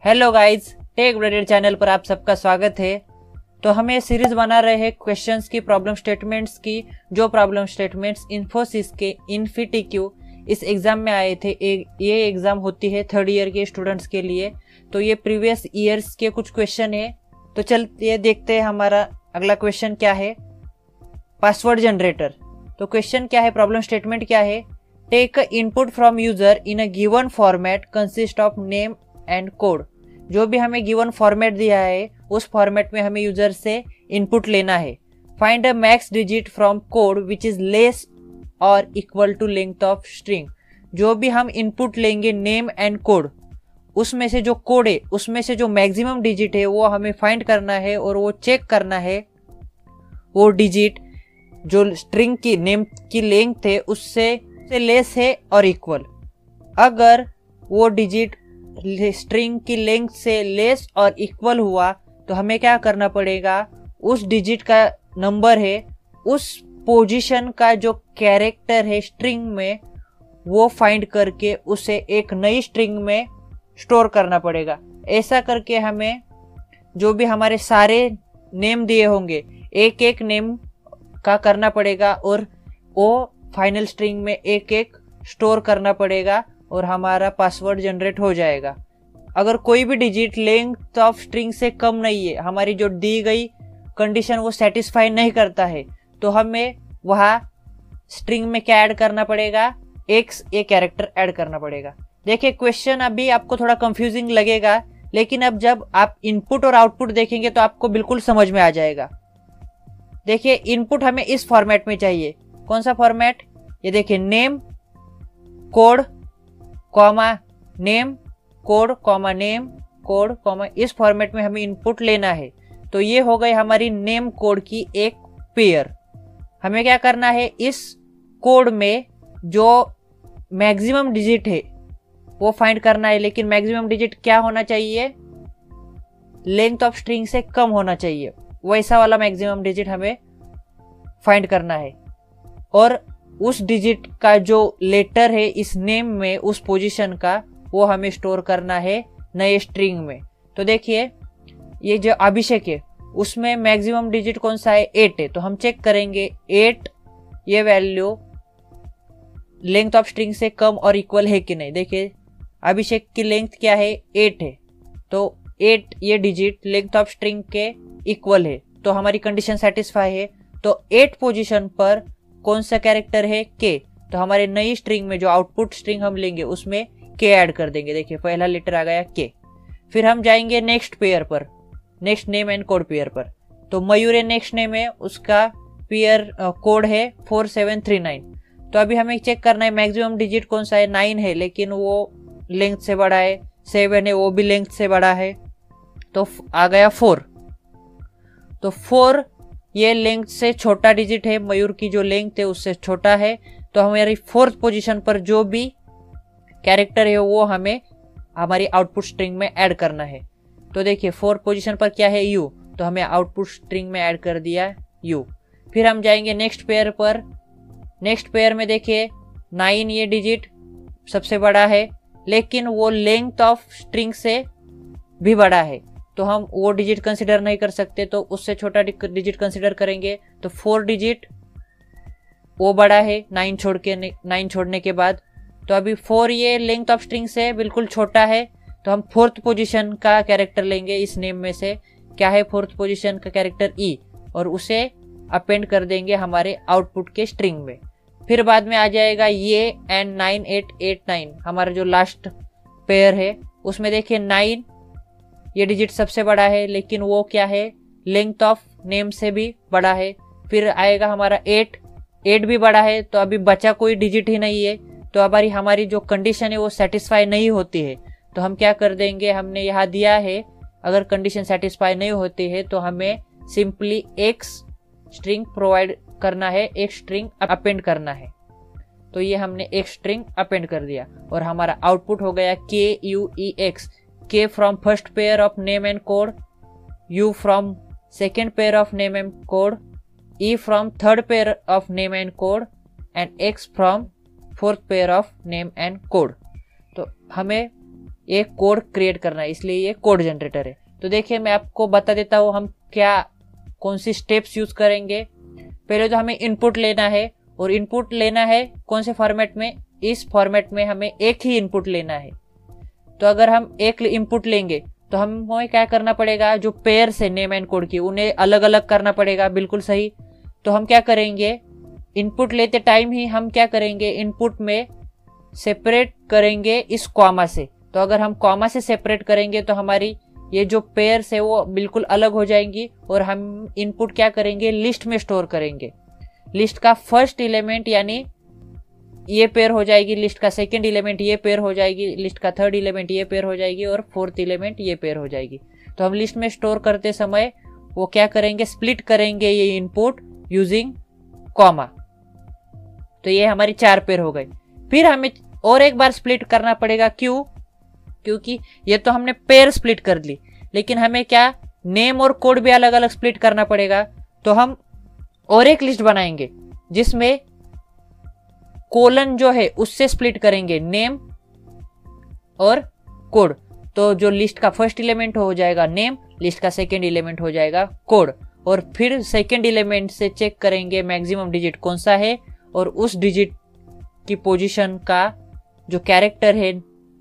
Hello guys, tech updated channel पर आप सबका स्वागत है। तो हमें सीरीज बना रहे हैं क्वेश्चंस की, प्रॉब्लम स्टेटमेंट्स की, जो प्रॉब्लम स्टेटमेंट्स इन्फोसिस के इन्फिटिक्यू इस एग्जाम में आए थे। ये एग्जाम होती है थर्ड ईयर के स्टूडेंट्स के लिए। तो ये प्रीवियस ईयर्स के कुछ क्वेश्चन है। तो चलते देखते हैं हमारा अगला क्वेश्चन क्या है। Password generator. तो क्वेश्चन क्या है, प्रॉब्लम स्टेटमेंट क्या है। Take input from user in a given format consist of name and code. जो भी हमें गिवन फॉर्मेट दिया है उस फॉर्मेट में हमें यूजर से इनपुट लेना है। Find a max digit from code which is less और equal to length of string. जो भी हम इनपुट लेंगे नेम एंड कोड, उसमें से जो कोड है उसमें से जो मैक्सिमम डिजिट है वो हमें फाइंड करना है और वो चेक करना है वो डिजिट जो स्ट्रिंग की नेम की लेंथ है उससे लेस है और इक्वल। अगर वो डिजिट स्ट्रिंग की लेंथ से लेस और इक्वल हुआ तो हमें क्या करना पड़ेगा, उस डिजिट का नंबर है उस पोजीशन का जो कैरेक्टर है स्ट्रिंग में वो फाइंड करके उसे एक नई स्ट्रिंग में स्टोर करना पड़ेगा। ऐसा करके हमें जो भी हमारे सारे नेम दिए होंगे एक एक नेम का करना पड़ेगा और वो फाइनल स्ट्रिंग में एक एक स्टोर करना पड़ेगा और हमारा पासवर्ड जनरेट हो जाएगा। अगर कोई भी डिजिट लेंथ ऑफ स्ट्रिंग से कम नहीं है, हमारी जो दी गई कंडीशन वो सेटिस्फाई नहीं करता है, तो हमें वहाँ स्ट्रिंग में क्या ऐड करना पड़ेगा, ये कैरेक्टर ऐड करना पड़ेगा। देखिए क्वेश्चन अभी आपको थोड़ा कंफ्यूजिंग लगेगा, लेकिन अब जब आप इनपुट और आउटपुट देखेंगे तो आपको बिल्कुल समझ में आ जाएगा। देखिए इनपुट हमें इस फॉर्मेट में चाहिए। कौन सा फॉर्मेट, ये देखिए name code comma name code comma name code comma, इस फॉर्मेट में हमें इनपुट लेना है। तो ये हो गई हमारी नेम कोड की एक पेयर। हमें क्या करना है, इस कोड में जो मैक्सिमम डिजिट है वो फाइंड करना है, लेकिन मैक्सिमम डिजिट क्या होना चाहिए, लेंथ ऑफ स्ट्रिंग से कम होना चाहिए। वैसा वाला मैक्सिमम डिजिट हमें फाइंड करना है और उस डिजिट का जो लेटर है इस नेम में उस पोजीशन का वो हमें स्टोर करना है नए स्ट्रिंग में। तो देखिए ये जो अभिषेक है उसमें मैक्सिमम डिजिट कौन सा है, 8 है। तो हम चेक करेंगे 8 ये वैल्यू लेंथ ऑफ स्ट्रिंग से कम और इक्वल है कि नहीं। देखिए अभिषेक की लेंथ क्या है, 8 है। तो 8 ये डिजिट लेंथ ऑफ स्ट्रिंग के इक्वल है, तो हमारी कंडीशन सेटिस्फाई है। तो 8 पोजीशन पर कौन सा कैरेक्टर है, के। तो हमारे नई स्ट्रिंग में जो आउटपुट स्ट्रिंग हम लेंगे उसमें के ऐड कर देंगे। देखिए पहला लेटर आ गया के। फिर हम जाएंगे नेक्स्ट पेयर पर, next name and code pair पर। तो मयूर नेक्स्ट नेम है, उसका पेयर कोड है 4739। तो अभी हमें चेक करना है मैक्सिमम डिजिट कौन सा है, 9 है, लेकिन वो लेंथ से बड़ा है। 7 है, वो भी लेंथ से बड़ा है। तो आ गया 4। तो 4 ये लेंथ से छोटा डिजिट है, मयूर की जो लेंथ है उससे छोटा है। तो हमारी 4th पोजीशन पर जो भी कैरेक्टर है वो हमें हमारी आउटपुट स्ट्रिंग में ऐड करना है। तो देखिए 4th पोजीशन पर क्या है, यू। तो हमें आउटपुट स्ट्रिंग में ऐड कर दिया यू। फिर हम जाएंगे नेक्स्ट पेयर पर। नेक्स्ट पेयर में देखिए 9 ये डिजिट सबसे बड़ा है, लेकिन वो लेंथ ऑफ स्ट्रिंग से भी बड़ा है, तो हम वो डिजिट कंसिडर नहीं कर सकते, तो उससे छोटा डिजिट कंसिडर करेंगे। तो 4 डिजिट वो बड़ा है 9 छोड़ने के बाद। तो अभी 4 ये लेंथ ऑफ स्ट्रिंग से बिल्कुल छोटा है, तो हम 4th पोजीशन का कैरेक्टर लेंगे इस नेम में से। क्या है 4th पोजीशन का कैरेक्टर, ई, और उसे अपेंड कर देंगे हमारे आउटपुट के स्ट्रिंग में। फिर बाद में आ जाएगा ये एंड 9889 हमारा जो लास्ट पेयर है, उसमें देखिए 9 ये डिजिट सबसे बड़ा है, लेकिन वो क्या है, लेंथ ऑफ नेम से भी बड़ा है। फिर आएगा हमारा 8 भी बड़ा है, तो अभी बचा कोई डिजिट ही नहीं है। तो हमारी जो कंडीशन है वो सेटिस्फाई नहीं होती है। तो हम क्या कर देंगे, हमने यहाँ दिया है अगर कंडीशन सेटिस्फाई नहीं होती है तो हमें सिंपली एक स्ट्रिंग प्रोवाइड करना है, एक स्ट्रिंग अपेंड करना है। तो ये हमने एक स्ट्रिंग अपेंड कर दिया और हमारा आउटपुट हो गया KUEX, K from first pair of name and code, U from second pair of name and code, E from third pair of name and code and X from fourth pair of name and code। तो हमें एक code create करना है, इसलिए ये code generator है। तो देखिए मैं आपको बता देता हूँ हम क्या कौन सी स्टेप्स यूज करेंगे। पहले तो हमें इनपुट लेना है, और इनपुट लेना है कौन से फॉर्मेट में, इस फॉर्मेट में हमें एक ही इनपुट लेना है। तो अगर हम एक इनपुट लेंगे तो हमें क्या करना पड़ेगा, जो पेयर से नेम एंड कोड की उन्हें अलग अलग करना पड़ेगा, बिल्कुल सही। तो हम क्या करेंगे, इनपुट लेते टाइम ही हम क्या करेंगे, इनपुट में सेपरेट करेंगे इस कॉमा से। तो अगर हम कॉमा से सेपरेट करेंगे तो हमारी ये जो पेयर्स है वो बिल्कुल अलग हो जाएंगी, और हम इनपुट क्या करेंगे, लिस्ट में स्टोर करेंगे। लिस्ट का फर्स्ट एलिमेंट यानी ये पेयर हो जाएगी, लिस्ट का सेकंड एलिमेंट ये पेयर हो जाएगी, लिस्ट का थर्ड एलिमेंट ये पेयर हो जाएगी, और फोर्थ एलिमेंट ये पेयर हो जाएगी। तो हम लिस्ट में स्टोर करते समय वो क्या करेंगे, स्प्लिट करेंगे ये इनपुट यूजिंग कॉमा। तो ये हमारी 4 पेयर हो गई। फिर हमें और एक बार स्प्लिट करना पड़ेगा, क्यों, क्योंकि ये तो हमने पेयर स्प्लिट कर ली, लेकिन हमें क्या नेम और कोड भी अलग अलग स्प्लिट करना पड़ेगा। तो हम और एक लिस्ट बनाएंगे जिसमें कोलन जो है उससे स्प्लिट करेंगे नेम और कोड। तो जो लिस्ट का फर्स्ट एलिमेंट हो जाएगा नेम, लिस्ट का सेकंड एलिमेंट हो जाएगा कोड, और फिर सेकंड एलिमेंट से चेक करेंगे मैक्सिमम डिजिट कौन सा है, और उस डिजिट की पोजीशन का जो कैरेक्टर है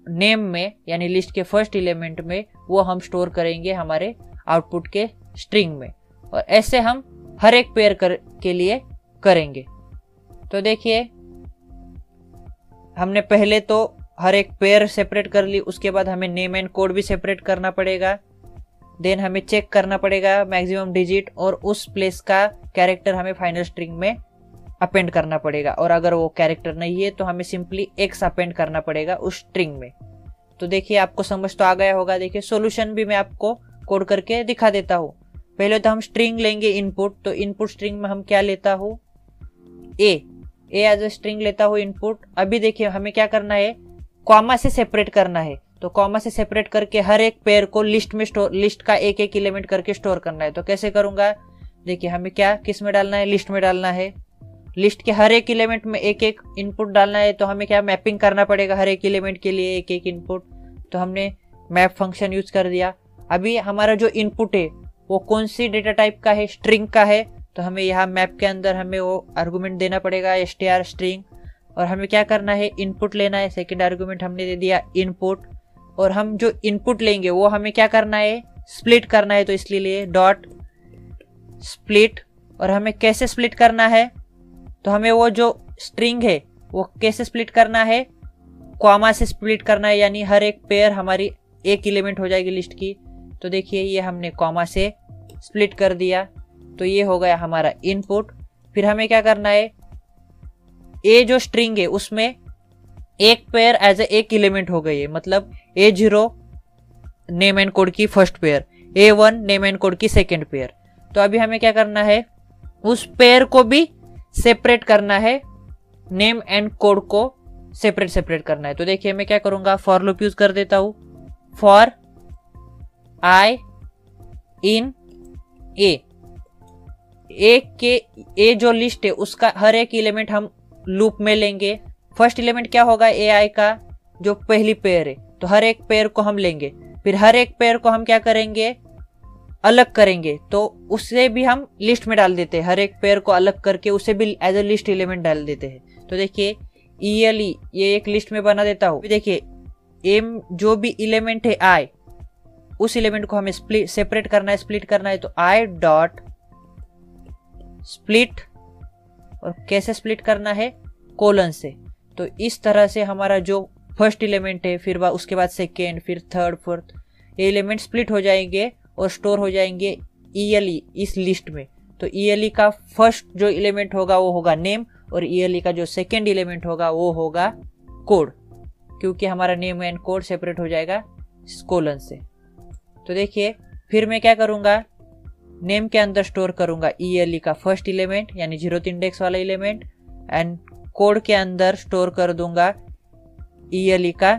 नेम में यानी लिस्ट के फर्स्ट एलिमेंट में, वो हम स्टोर करेंगे हमारे आउटपुट के स्ट्रिंग में। और ऐसे हम हर एक पेयर के लिए करेंगे। तो देखिए हमने पहले तो हर एक पेयर सेपरेट कर ली, उसके बाद हमें नेम एंड कोड भी सेपरेट करना पड़ेगा। देन हमें चेक करना पड़ेगा मैक्सिमम डिजिट, और उस प्लेस का कैरेक्टर हमें फाइनल स्ट्रिंग में अपेंड करना पड़ेगा, और अगर वो कैरेक्टर नहीं है तो हमें सिंपली एक्स अपेंड करना पड़ेगा उस स्ट्रिंग में। तो देखिए आपको समझ तो आ गया होगा। देखिए सॉल्यूशन भी मैं आपको कोड करके दिखा देता हूँ। पहले तो हम स्ट्रिंग लेंगे इनपुट, तो इनपुट स्ट्रिंग में हम क्या लेता हूँ, ए एज ए स्ट्रिंग लेता हूँ इनपुट। अभी देखिए हमें क्या करना है, कॉमा से सेपरेट करना है। तो कॉमा से सेपरेट करके हर एक पेयर को लिस्ट में स्टोर, लिस्ट का एक एक एलिमेंट करके स्टोर करना है। तो कैसे करूंगा, देखिए हमें क्या किस में डालना है, लिस्ट में डालना है। लिस्ट के हर एक एलिमेंट में एक एक इनपुट डालना है। तो हमें क्या मैपिंग करना पड़ेगा हर एक एलिमेंट के लिए एक एक इनपुट। तो हमने मैप फंक्शन यूज कर दिया। अभी हमारा जो इनपुट है वो कौन सी डेटा टाइप का है, स्ट्रिंग का है। तो हमें यहाँ मैप के अंदर हमें वो आर्गुमेंट देना पड़ेगा str स्ट्रिंग, और हमें क्या करना है, इनपुट लेना है। सेकंड आर्गुमेंट हमने दे दिया इनपुट, और हम जो इनपुट लेंगे वो हमें क्या करना है, स्प्लिट करना है। तो इसलिए डॉट स्प्लिट। और हमें कैसे स्प्लिट करना है, तो हमें वो जो स्ट्रिंग है वो कैसे स्प्लिट करना है, कॉमा से स्प्लिट करना है, यानी हर एक पेयर हमारी एक एलिमेंट हो जाएगी लिस्ट की। तो देखिए ये हमने कॉमा से स्प्लिट कर दिया। तो ये हो गया हमारा इनपुट। फिर हमें क्या करना है, ए जो स्ट्रिंग है उसमें एक पेयर एज ए एक एलिमेंट हो गई है, मतलब A0 नेम एंड कोड की first pair, A1 name and code की सेकंड पेयर। तो अभी हमें क्या करना है, उस पेयर को भी सेपरेट करना है, नेम एंड कोड को सेपरेट करना है। तो देखिए मैं क्या करूंगा, फॉर लूप यूज कर देता हूं। फॉर आई इन ए जो लिस्ट है उसका हर एक एलिमेंट हम लूप में लेंगे। फर्स्ट एलिमेंट क्या होगा, AI का जो पहली पेयर है, तो हर एक पेयर को हम लेंगे। फिर हर एक पेयर को हम क्या करेंगे, अलग करेंगे। तो उसे भी हम लिस्ट में डाल देते हैं, हर एक पेयर को अलग करके उसे भी एज ए लिस्ट एलिमेंट डाल देते हैं। तो देखिए ELE ये एक लिस्ट में बना देता हूं। देखिए एम जो भी एलिमेंट है I, उस एलिमेंट को हमें सेपरेट करना है, स्प्लिट करना है। तो I डॉट स्प्लिट, और कैसे स्प्लिट करना है, कोलन से। तो इस तरह से हमारा जो फर्स्ट एलिमेंट है, फिर उसके बाद सेकेंड, फिर थर्ड, फोर्थ, ये एलिमेंट स्प्लिट हो जाएंगे और स्टोर हो जाएंगे ELE इस लिस्ट में। तो ELE का फर्स्ट जो एलिमेंट होगा वो होगा नेम, और ELE का जो सेकेंड एलिमेंट होगा वो होगा कोड, क्योंकि हमारा नेम एंड कोड सेपरेट हो जाएगा कोलन से। तो देखिए फिर मैं क्या करूंगा, नेम के अंदर स्टोर करूंगा ELE का फर्स्ट एलिमेंट यानी 0th इंडेक्स वाला एलिमेंट, एंड कोड के अंदर स्टोर कर दूंगा ELE का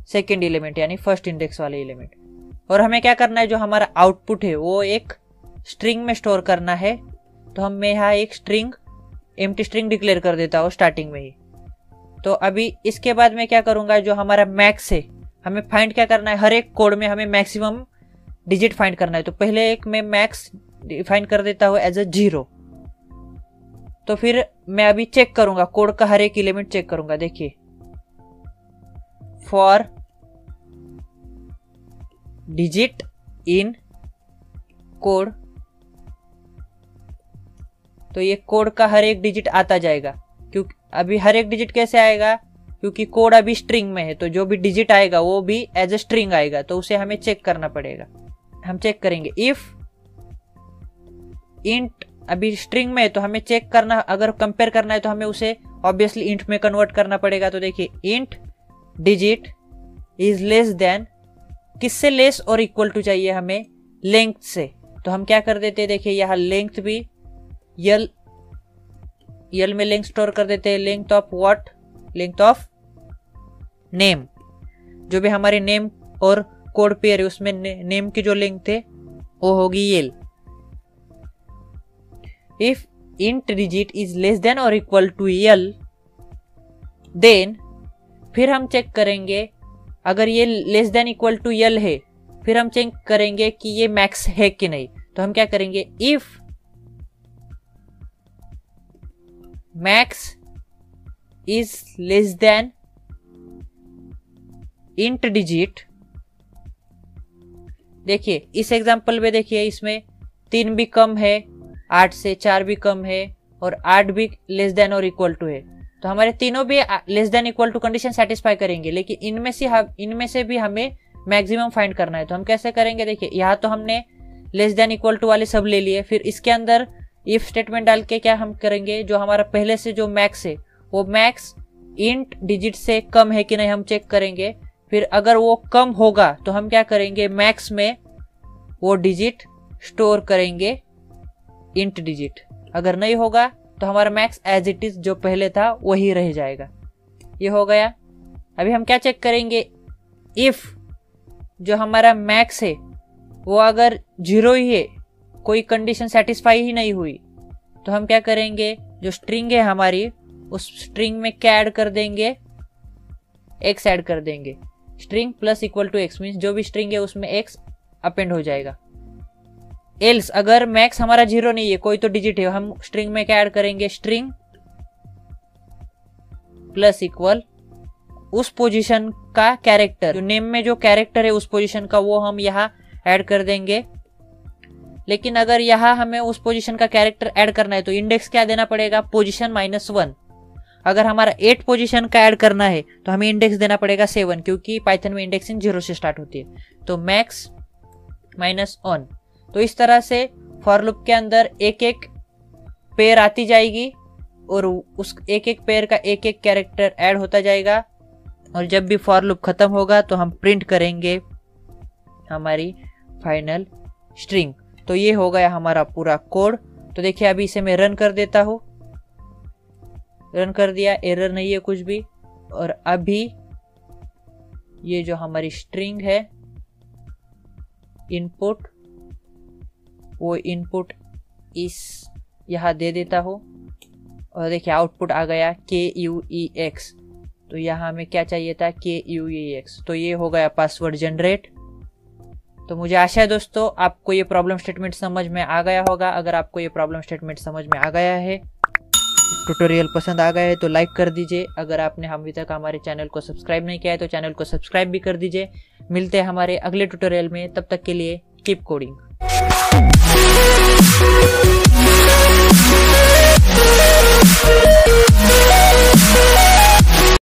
सेकेंड एलिमेंट यानी फर्स्ट इंडेक्स वाले एलिमेंट। और हमें क्या करना है, जो हमारा आउटपुट है वो एक स्ट्रिंग में स्टोर करना है। तो तो हम मैं यहाँ एक स्ट्रिंग एम्प्टी स्ट्रिंग डिक्लेयर कर देता हूँ स्टार्टिंग में ही। तो अभी इसके बाद मैं क्या करूँगा, जो हमारा मैक्स है हमें फाइंड क्या करना है, हर एक कोड में हमें मैक्सिमम डिजिट फाइंड करना है। तो पहले एक मैं मैक्स डिफाइन कर देता हूँ एज अ 0। तो फिर मैं अभी चेक करूंगा, कोड का हर एक एलिमेंट चेक करूंगा। देखिए फॉर डिजिट इन कोड, तो ये कोड का हर एक डिजिट आता जाएगा। क्योंकि अभी हर एक डिजिट कैसे आएगा, क्योंकि कोड अभी स्ट्रिंग में है, तो जो भी डिजिट आएगा वो भी एज अ स्ट्रिंग आएगा, तो उसे हमें चेक करना पड़ेगा। हम चेक करेंगे इफ इंट अभी स्ट्रिंग में है तो हमें चेक करना, अगर कंपेयर करना है तो हमें उसे ऑब्वियसली इंट में कन्वर्ट करना पड़ेगा। तो देखिए int digit is less than, किससे लेस और इक्वल टू चाहिए हमें, लेंथ से। तो हम क्या कर देते हैं, देखिए यहाँ लेंथ भी यल में लेंथ स्टोर कर देते हैं। Length of what, length of name, जो भी हमारे नेम और कोड पेयर है उसमें नेम की जो लेंथ है वो होगी यल। If int digit is less than or equal to l, then फिर हम चेक करेंगे, अगर ये less than equal to l है फिर हम चेक करेंगे कि ये मैक्स है कि नहीं। तो हम क्या करेंगे, if max is less than int digit। देखिए इस एग्जांपल में देखिए इसमें 3 भी कम है 8 से, 4 भी कम है और 8 भी लेस देन और इक्वल टू है। तो हमारे तीनों भी less than equal to condition satisfy करेंगे, लेकिन इनमें से भी हमें मैक्सिमम फाइंड करना है। तो हम कैसे करेंगे, देखिए यहाँ तो हमने लेस देन इक्वल टू वाले सब ले लिए, फिर इसके अंदर इफ स्टेटमेंट डाल के क्या हम करेंगे, जो हमारा पहले से जो मैक्स है वो मैक्स इंट डिजिट से कम है कि नहीं हम चेक करेंगे। फिर अगर वो कम होगा तो हम क्या करेंगे, मैक्स में वो डिजिट स्टोर करेंगे इंट डिजिट। अगर नहीं होगा तो हमारा मैक्स एज इट इज जो पहले था वही रह जाएगा। ये हो गया। अभी हम क्या चेक करेंगे, इफ जो हमारा मैक्स है वो अगर 0 ही है, कोई कंडीशन सेटिस्फाई ही नहीं हुई, तो हम क्या करेंगे, जो स्ट्रिंग है हमारी उस स्ट्रिंग में क्या ऐड कर देंगे, एक्स ऐड कर देंगे। String plus equal to X means जो भी स्ट्रिंग है उसमें एक्स अपेंड हो जाएगा। एल्स अगर मैक्स हमारा 0 नहीं है, कोई तो डिजिट है, हम स्ट्रिंग में क्या ऐड करेंगे, स्ट्रिंग प्लस इक्वल उस पोजीशन का कैरेक्टर, जो नेम में जो कैरेक्टर है उस पोजीशन का वो हम यहाँ ऐड कर देंगे। लेकिन अगर यहाँ हमें उस पोजीशन का कैरेक्टर ऐड करना है तो इंडेक्स क्या देना पड़ेगा, पोजीशन -1। अगर हमारा 8 पोजीशन का ऐड करना है तो हमें इंडेक्स देना पड़ेगा 7, क्योंकि पाइथन में इंडेक्सिंग 0 से स्टार्ट होती है। तो मैक्स -1। तो इस तरह से फॉर लूप के अंदर एक एक पेयर आती जाएगी और उस एक एक पेयर का एक एक कैरेक्टर ऐड होता जाएगा, और जब भी फॉर लूप खत्म होगा तो हम प्रिंट करेंगे हमारी फाइनल स्ट्रिंग। तो ये हो गया हमारा पूरा कोड। तो देखिए अभी इसे मैं रन कर देता हूँ, रन कर दिया, एरर नहीं है कुछ भी। और अभी ये जो हमारी स्ट्रिंग है इनपुट, वो इनपुट इस यहाँ दे देता हूँ, और देखिए आउटपुट आ गया KUEX। तो यहाँ हमें क्या चाहिए था, KUEX। तो ये हो गया पासवर्ड जनरेट। तो मुझे आशा है दोस्तों आपको ये प्रॉब्लम स्टेटमेंट समझ में आ गया होगा। अगर आपको ये प्रॉब्लम स्टेटमेंट समझ में आ गया है, ट्यूटोरियल पसंद आ गया है तो लाइक कर दीजिए। अगर आपने अभी तक हमारे चैनल को सब्सक्राइब नहीं किया है तो चैनल को सब्सक्राइब भी कर दीजिए। मिलते हैं हमारे अगले ट्यूटोरियल में, तब तक के लिए कीप कोडिंग।